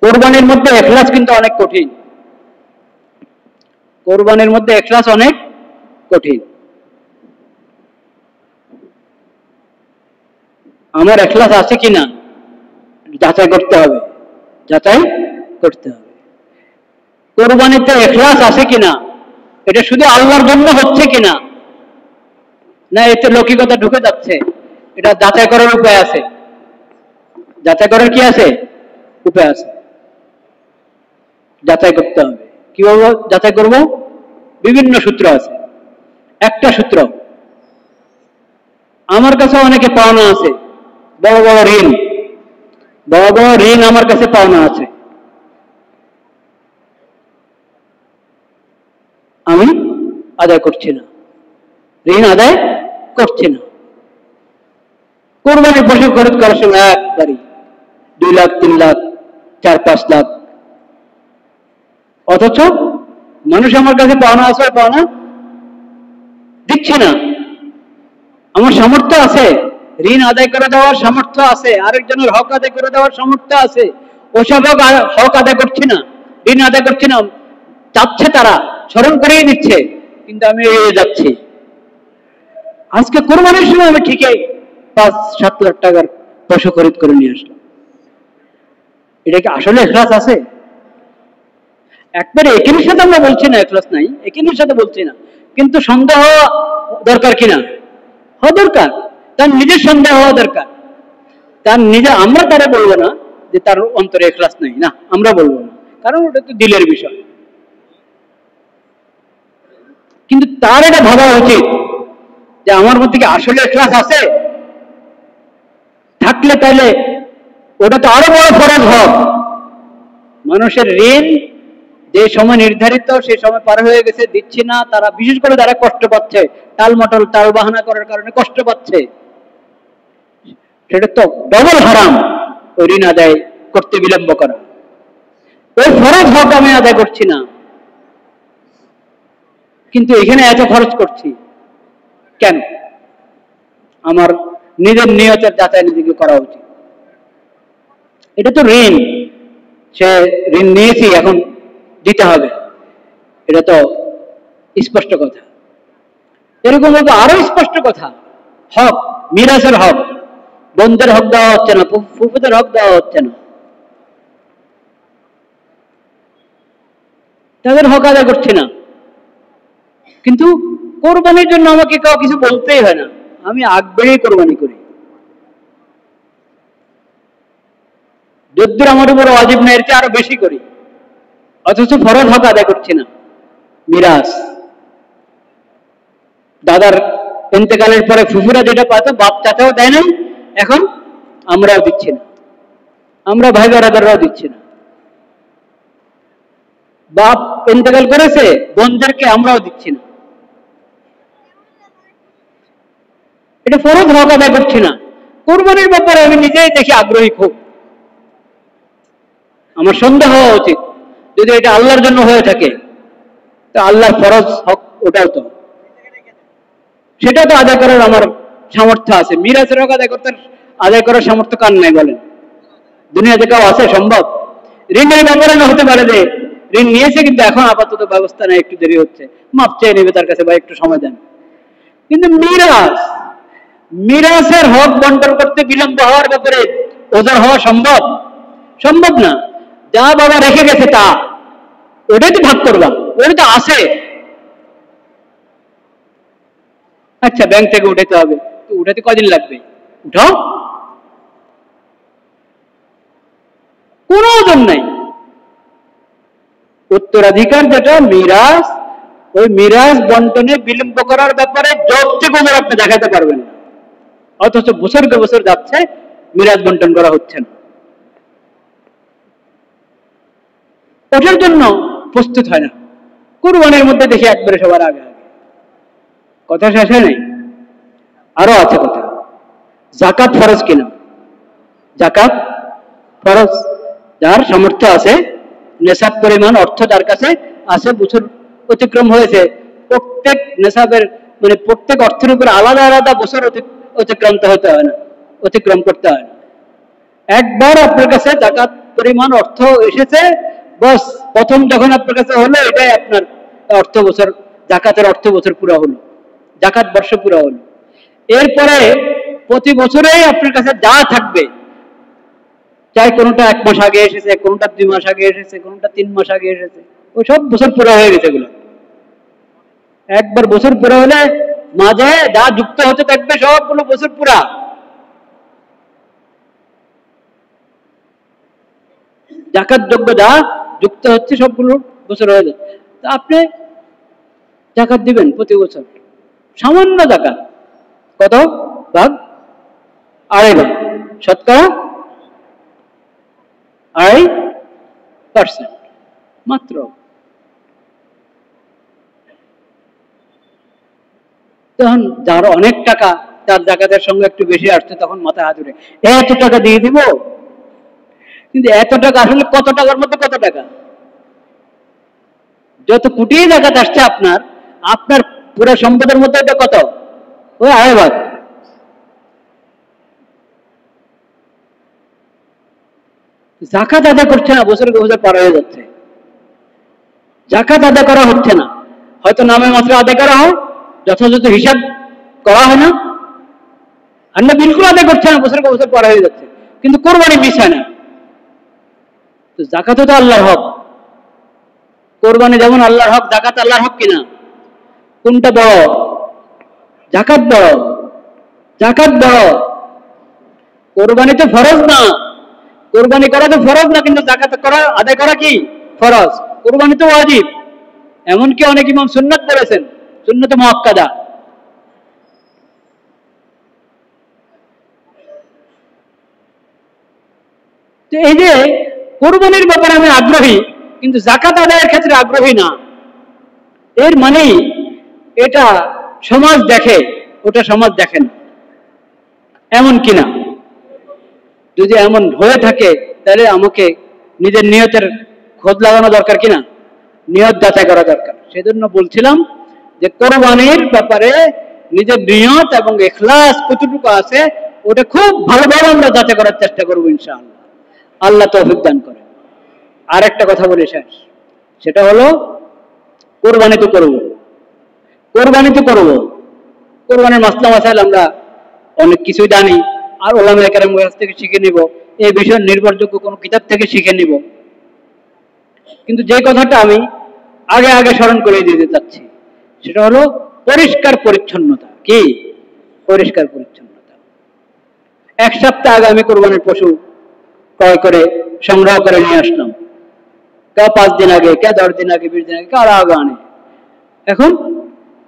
কোরবানির মধ্যে ইখলাস কিন্তু অনেক কঠিন। কোরবানির মধ্যে ইখলাস অনেক কঠিন। আমার ইখলাস আছে কিনা যাচাই করতে হবে, যাচাই করতে হবে। কোরবানিতে ইখলাস আছে কিনা, এটা শুধু আল্লাহর জন্য হচ্ছে কিনা, না এতে লৌকিকতা ঢুকে যাচ্ছে, এটা যাচাই করার উপায় আছে। যাচাই করার কি আছে? উপায় আছে। যাচাই করতে হবে। কিভাবে যাচাই করব? বিভিন্ন সূত্র আছে। একটা সূত্র, আমার কাছে অনেকে পাওনা আছে, বড় বড় ঋণ, বড় বড় ঋণ আমার কাছে পাওনা আছে, আমি আদায় করছি না, ঋণ আদায় করছি না। কোরবানির পশু খরচ করার সময় একবারই 2 লাখ 3 লাখ 4-5 লাখ, অথচ মানুষ আমার কাছে পাওনা আছে, পাওনা দিচ্ছে না। আমার সামর্থ্য আছে, ঋণ আদায় করে দেওয়ার সামর্থ্য আছে, আরেকজনের হক আদায় করে দেওয়ার সামর্থ্য আছে, ওসব হক আদায় করছি না, ঋণ আদায় করছি না। চাচ্ছে তারা, স্মরণ করিয়ে দিচ্ছে, কিন্তু আমি এড়িয়ে যাচ্ছি। আজকে কোরবানির সময় আমি ঠিকই 5-7 লাখ টাকার পশু খরিদ করে নিয়ে আসলাম। এটা কি আসলে ইখলাস আছে? একবারে একিনের সাথে আমরা বলছি না ইখলাস নাই, একিনের সাথে বলছি না, কিন্তু সন্দেহ দরকার কিনা? হওয়া দরকার। তার নিজের সন্দেহ হওয়া দরকার। তার নিজে, আমরা তারা বলবো না যে তার অন্তরে ইখলাস নেই, না আমরা বলবো না, কারণ ওটা তো দিলের বিষয়। কিন্তু তার এটা ভাবা উচিত যে আমার মধ্যে কি আসলে ইখলাস আছে? থাকলে তাহলে ওটা তো আরো বড় ফরজ হক। মানুষের ঋণ যে সময় নির্ধারিত সেই সময় পার হয়ে গেছে, দিচ্ছি না, তারা বিশেষ করে যারা কষ্ট পাচ্ছে, টালমটল টাল বাহানা করার কারণে কষ্ট পাচ্ছে, সেটা তো ডবল হারাম ওই ঋণ আদায় করতে বিলম্ব করা। ওই ফরজ হক আমি আদায় করছি না, কিন্তু এখানে এত খরচ করছি কেন? আমার নিজের নিয়তের যাচাই নিজেকে করা উচিত। এটা তো ঋণ, সে ঋণ নিয়েছি, এখন দিতে হবে, এটা তো স্পষ্ট কথা। এরকম আরো স্পষ্ট কথা, হক, মিরাসের হক, বোনদের হক দেওয়া হচ্ছে না, ফুফুদের হক দেওয়া হচ্ছে না, তাদের হক আদায় করছি না। কিন্তু কোরবানির জন্য আমাকে কেউ কিছু বলতেই হয় না, আমি আগ্রহী কোরবানি করি। যদ্দূর আমার উপর ওয়াজিব না, এর চেয়ে আরো বেশি করি, অথচ ফরজ হক আদায় করছি না। মিরাস, দাদার ইন্তেকালের পরে ফুফুরা যেটা পাইত, বাপ চাচাও দেয় না, এখন আমরাও দিচ্ছি না, আমরা ভাই বেড়াদাররাও দিচ্ছি না। বাপ ইন্তেকাল করেছে, বোনদেরকে আমরাও দিচ্ছি না, এটা ফরজ হক আদায় করছি না। কোরবানির ব্যাপারে আমি নিজেই দেখি আগ্রহী খুব, আমার সন্দেহ হওয়া উচিত যদি এটা আল্লাহর জন্য হয়ে থাকে, তো আল্লাহর ফরজ হক ওটাও তো, সেটা তো আদায় করার আমার সামর্থ্য আছে। মিরাজের হক আদায় করার সামর্থ্য কার নাই বলেন? দুনিয়াতে কেউ আছে সম্ভব? ঋণের ব্যাপারে না হতে পারে যে ঋণ নিয়েছে কিন্তু এখন আপাতত ব্যবস্থা নেই, একটু দেরি হচ্ছে, মাপ চেয়ে নেবে তার কাছে, বা একটু সময় দেন। কিন্তু মিরাজের হক বন্টন করতে বিলম্ব হওয়ার ব্যাপারে ওজন হওয়া সম্ভব? সম্ভব না। যা বাবা রেখে গেছে তা, ওটাই তো ভাগ করবা, ওটা তো আছে। আচ্ছা, ব্যাংক থেকে উঠাতে হবে, তো উঠাতে কদিন লাগবে? উঠাও, কোনো ওজন নাই। উত্তরাধিকার যেটা মিরাজ, ওই মিরাজ বন্টনে বিলম্ব করার ব্যাপারে যৌক্তিক ওজন আপনি দেখাতে পারবেন না, অথচ বছরকে বছর যাচ্ছে, মিরাজ বন্টন করা হচ্ছে না। ওটার জন্য প্রস্তুত হয় না। কুরবানির মধ্যে দেখি একবারে সবার আগে আগে। কথা শেষ হয় নাই, আরো আছে কথা। জাকাত ফরজ কিনা? জাকাত ফরজ। যার সামর্থ্য আছে, নেশাব পরিমাণ অর্থ যার কাছে আছে, বছর অতিক্রম হয়েছে, প্রত্যেক নেশাবের মানে প্রত্যেক অর্থের উপর আলাদা আলাদা বছর অতিক্রান্ত হতে হয় না, অতিক্রম করতে হয় না। একবার আপনার কাছে জাকাত পরিমাণ অর্থ এসেছে, বস প্রথম যখন আপনার কাছে হলো এটাই আপনার অর্থ বছর, জাকাতের অর্থ বছর পুরো হলো, জাকাত বর্ষ পুরো হলো। এরপরে প্রতি বছরেই আপনার কাছে যা থাকবে, চাই কোনোটা 1 মাস আগে এসেছে, কোনোটা 2 মাস আগে এসেছে, কোনোটা 3 মাস আগে এসেছে, ওই সব বছর পুরো হয়ে গেছে এগুলো। একবার বছর পুরো হলে মাঝে যা যুক্ত হতে থাকবে সবগুলো বছর পুরা। জাকাত যোগ্য যা যুক্ত হচ্ছে সবগুলো বছর হয়ে যাবে। তা আপনি জাকাত দিবেন প্রতি বছর, সামান্য জাকাত কত ভাগ? 2.5 ভাগ, শতকরা 2.5% মাত্র। তখন যার অনেক টাকা, তার জাকাতের সঙ্গে একটু বেশি আসছে, তখন মাথায় হাত উঠে এত টাকা দিয়ে দিব। কিন্তু এত টাকা আসলে কত টাকার মধ্যে কত টাকা? যত কোটি জাকাত আসছে আপনার, আপনার পুরো সম্পদের মধ্যে এটা কত? ওই 2.5 ভাগ। জাকাত আদায় করছে না, বছর বছর পার হয়ে যাচ্ছে, জাকাত আদায় করা হচ্ছে না। হয়তো নামে মাত্র আদায় করা হয়, যথাযথ হিসাব করা হয় না, আর না বিলকুল আদায় করছে না, বছর বছর পার হয়ে যাচ্ছে, কিন্তু কোরবানি মিস হয় না। তো জাকাতও তো আল্লাহর হক, কোরবানি যেমন আল্লাহর হক, জাকাত আল্লাহর হক কিনা? কোনটা বড়? জাকাত বড়, জাকাত বড়। কোরবানি তো ফরজ না, কোরবানি করা তো ফরজ না, কিন্তু জাকাত করা, আদায় করা কি ফরজ, কোরবানি তো ওয়াজিব। এমনকি অনেক ইমাম সুন্নাত বলেছেন, সুন্নাত মুআক্কাদা। তো এই যে কোরবানির ব্যাপারে আমি আগ্রহী, কিন্তু জাকাত আদায়ের ক্ষেত্রে আগ্রহী না, এর মানেই এটা সমাজ দেখে, ওটা সমাজ দেখে না, এমন কিনা? যদি এমন হয়ে থাকে তাহলে আমাকে নিজের নিয়তের খোঁজ লাগানো দরকার কিনা, নিয়ত যাচাই করা দরকার। সেজন্য বলছিলাম যে কোরবানির ব্যাপারে নিজের নিয়ত এবং ইখলাস কতটুকু আছে ওটা খুব ভালোভাবে আমরা যাচাই করার চেষ্টা করবো ইনশাআল্লাহ, আল্লাহ তৌফিক দান করে। আর একটা কথা বলে শেষ, সেটা হলো কোরবানি তো করব, কোরবানি তো করব, কোরবানির মাসলা মাসাইল আমরা অনেক কিছুই জানি, আর ওলামায়ে কেরামের কাছ থেকে শিখে নিব, এই বিষয়ে নির্ভরযোগ্য কোনো কিতাব থেকে শিখে নিব। কিন্তু যে কথাটা আমি আগে আগে স্মরণ করে দিতে চাচ্ছি, সেটা হলো পরিষ্কার পরিচ্ছন্নতা। কি পরিষ্কার পরিচ্ছন্নতা? 1 সপ্তাহ আগে আমি কোরবানির পশু ক্রয় করে সংগ্রহ করে নিয়ে আসলাম, কেউ 5 দিন আগে, কে 10 দিন আগে, 20 দিন আগে, কারা আগে আনে। এখন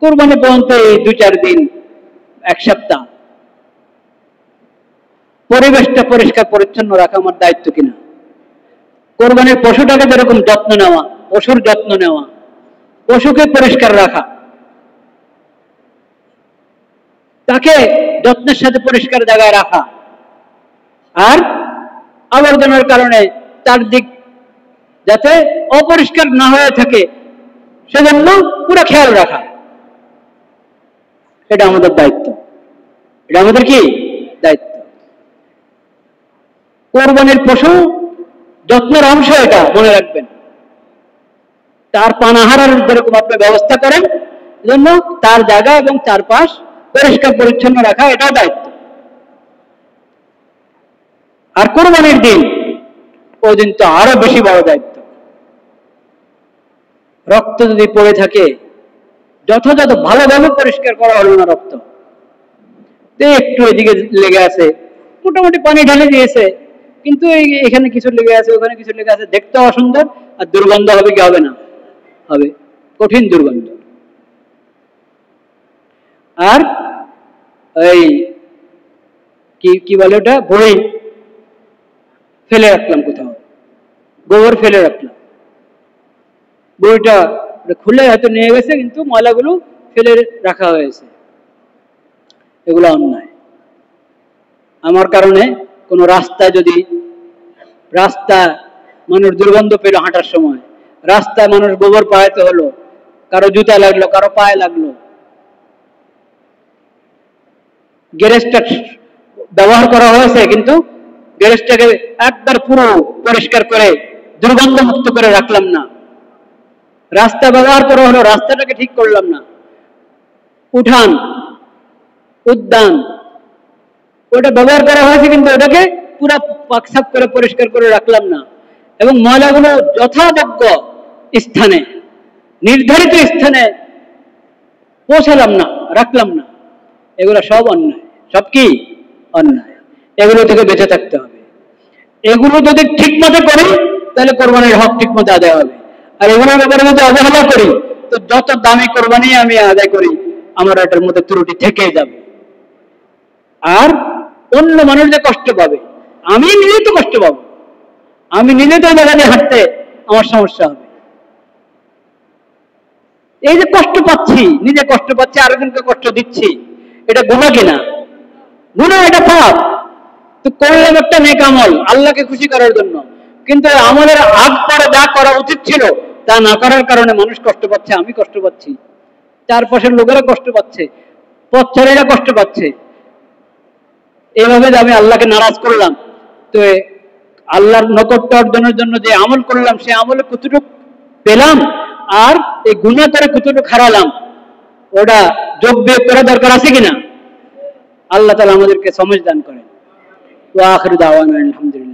কোরবানি পর্যন্ত এই 2-4 দিন, 1 সপ্তাহ, পরিবেশটা পরিষ্কার পরিচ্ছন্ন রাখা আমার দায়িত্ব কিনা? কোরবানির পশুটাকে যেরকম যত্ন নেওয়া, পশুর যত্ন নেওয়া, পশুকে পরিষ্কার রাখা, তাকে যত্নের সাথে পরিষ্কার জায়গায় রাখা, আর আবর্জনার কারণে তার দিক যাতে অপরিষ্কার না হয়ে থাকে সেজন্য পুরো খেয়াল রাখা, এটা আমাদের দায়িত্ব, এটা আমাদের কি দায়িত্ব। কোরবানির পশু যত্নের অংশ, এটা মনে রাখবেন। তার পানাহারের যেরকম আপনি ব্যবস্থা করেন, জন্য তার জায়গা এবং চারপাশ পরিষ্কার পরিচ্ছন্ন রাখা, এটাও দায়িত্ব। আর কোরবানির দিন, ওই দিন তো আরো বেশি বড় দায়িত্ব। রক্ত যদি পড়ে থাকে, যথাযথ ভালোভাবে পরিষ্কার করা হলো না রক্ত, একটু এদিকে লেগে আছে, মোটামুটি পানি ঢালে দিয়েছে, কিন্তু এখানে কিছু লেগে আছে, ওখানে কিছু লেগে আছে, দেখতে অসুন্দর, আর দুর্গন্ধ হবে কি হবে না? হবে, কঠিন দুর্গন্ধ। আর এই কি বলে ওটা, বড়ি ফেলে রাখলাম কোথাও, গোবর ফেলে রাখলাম, বড়িটা খুলে হয়তো নিয়ে গেছে, কিন্তু ময়লাগুলো ফেলে রাখা হয়েছে, এগুলো অন্যায়। আমার কারণে কোনো রাস্তায় যদি, রাস্তা মানুষ দুর্গন্ধ পেল হাঁটার সময়, রাস্তায় মানুষ গোবর পাড়াইতে হলো, কারো জুতা লাগলো, কারো পায়ে লাগলো, গ্যারেজটা ব্যবহার করা হয়েছে কিন্তু গ্যারেজটাকে একবার পুরো পরিষ্কার করে দুর্গন্ধ মুক্ত করে রাখলাম না, রাস্তা ব্যবহার করা হলো, রাস্তাটাকে ঠিক করলাম না, উঠান উদ্যান ওটা ব্যবহার করা হয়েছে কিন্তু ওটাকে পুরো পাকসাপ করে পরিষ্কার করে রাখলাম না, এবং ময়লাগুলো যথাযোগ্য স্থানে নির্ধারিত স্থানে পৌঁছালাম না, রাখলাম না, এগুলো সব অন্যায়। সব কি অন্যায়, এগুলো থেকে বেঁচে থাকতে হবে। এগুলো যদি ঠিক মতো করি তাহলে কোরবানির হক ঠিক মতো আদায় হবে, আর এগুলোর ব্যাপারে যদি অবহেলা করি তো যত দামি কোরবানি আমি আদায় করি আমার এটার মধ্যে ত্রুটি থেকে যাবে, আর অন্য মানুষ যে কষ্ট পাবে, আমি নিজে তো কষ্ট পাবো, আমি নিজে তো জায়গা দিয়ে হাঁটতে আমার সমস্যা হবে। এই যে কষ্ট পাচ্ছি, নিজে কষ্ট পাচ্ছি, আরেকজনকে কষ্ট দিচ্ছি, এটা গুনাহ কিনা? গুনাহ, এটা পাপ। তো করলাম একটা নেক আমল আল্লাহকে খুশি করার জন্য, কিন্তু আমলের আগ পরে যা করা উচিত ছিল তা না করার কারণে মানুষ কষ্ট পাচ্ছে, আমি কষ্ট পাচ্ছি, চারপাশের লোকেরা কষ্ট পাচ্ছে, পথচারীরা কষ্ট পাচ্ছে। এইভাবে আমি আল্লাহকে নারাজ করলাম। তো আল্লাহর নৈকট্য অর্জনের জন্য যে আমল করলাম সে আমলে কতটুকু পেলাম, আর এই গুনাহ করে কতটুকু হারালাম, ওটা যোগ বিয়োগ করা দরকার আছে কিনা? আল্লাহ তাআলা আমাদেরকে সমঝ দান করেন। ওয়া আখিরু দাওয়ানা আলহামদুলিল্লাহ।